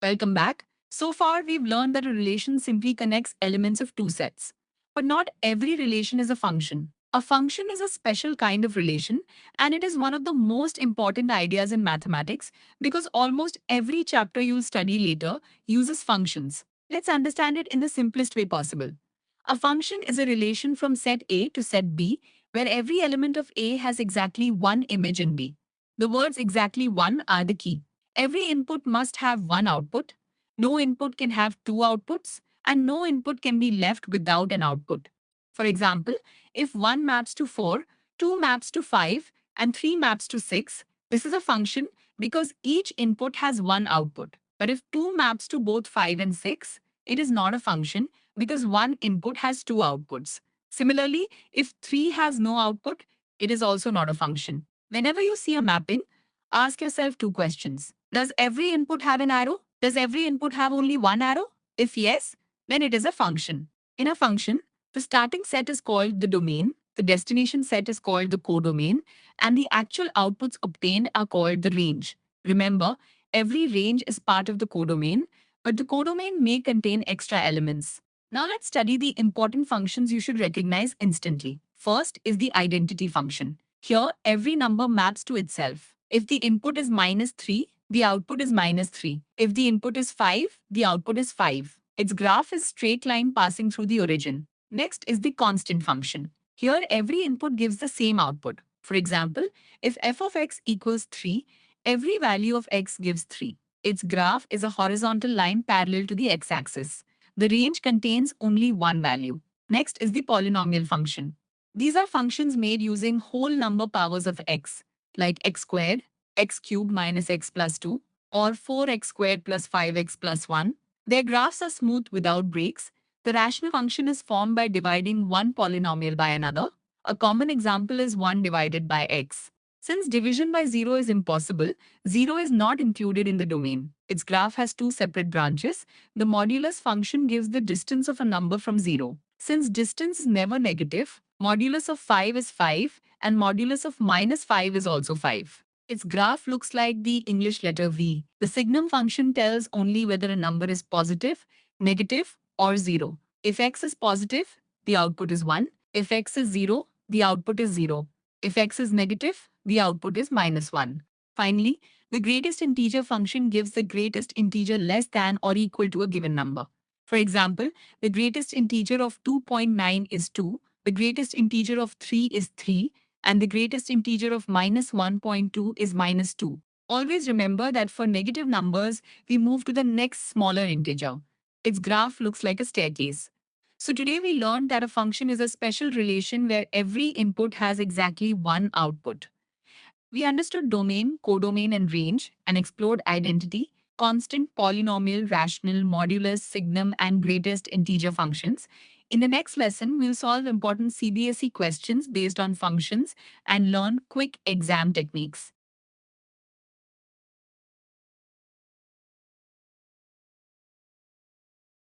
Welcome back. So far, we've learned that a relation simply connects elements of two sets. But not every relation is a function. A function is a special kind of relation, and it is one of the most important ideas in mathematics because almost every chapter you'll study later uses functions. Let's understand it in the simplest way possible. A function is a relation from set A to set B where every element of A has exactly one image in B. The words exactly one are the key. Every input must have one output. No input can have two outputs, and no input can be left without an output. For example, if 1 maps to 4, 2 maps to 5, and 3 maps to 6, this is a function because each input has one output. But if 2 maps to both 5 and 6, it is not a function because one input has two outputs. Similarly, if 3 has no output, it is also not a function. Whenever you see a mapping, ask yourself two questions. Does every input have an arrow? Does every input have only one arrow? If yes, then it is a function. In a function, the starting set is called the domain, the destination set is called the codomain, and the actual outputs obtained are called the range. Remember, every range is part of the codomain, but the codomain may contain extra elements. Now let's study the important functions you should recognize instantly. First is the identity function. Here, every number maps to itself. If the input is -3, the output is -3. If the input is 5, the output is 5. Its graph is straight line passing through the origin. Next is the constant function. Here, every input gives the same output. For example, if f of x equals 3, every value of x gives 3. Its graph is a horizontal line parallel to the x-axis. The range contains only one value. Next is the polynomial function. These are functions made using whole number powers of x, like x squared, x cubed minus x plus 2, or 4x squared plus 5x plus 1. Their graphs are smooth without breaks. The rational function is formed by dividing one polynomial by another. A common example is 1 divided by x. Since division by 0 is impossible, 0 is not included in the domain. Its graph has two separate branches. The modulus function gives the distance of a number from 0. Since distance is never negative, modulus of 5 is 5 and modulus of -5 is also 5. Its graph looks like the English letter V. The signum function tells only whether a number is positive, negative, or 0. If x is positive, the output is 1. If x is 0, the output is 0. If x is negative, the output is -1. Finally, the greatest integer function gives the greatest integer less than or equal to a given number. For example, the greatest integer of 2.9 is 2, the greatest integer of 3 is 3, and the greatest integer of -1.2 is -2. Always remember that for negative numbers, we move to the next smaller integer. Its graph looks like a staircase. So today we learned that a function is a special relation where every input has exactly one output. We understood domain, codomain, and range, and explored identity, constant, polynomial, rational, modulus, signum, and greatest integer functions. In the next lesson, we'll solve important CBSE questions based on functions and learn quick exam techniques.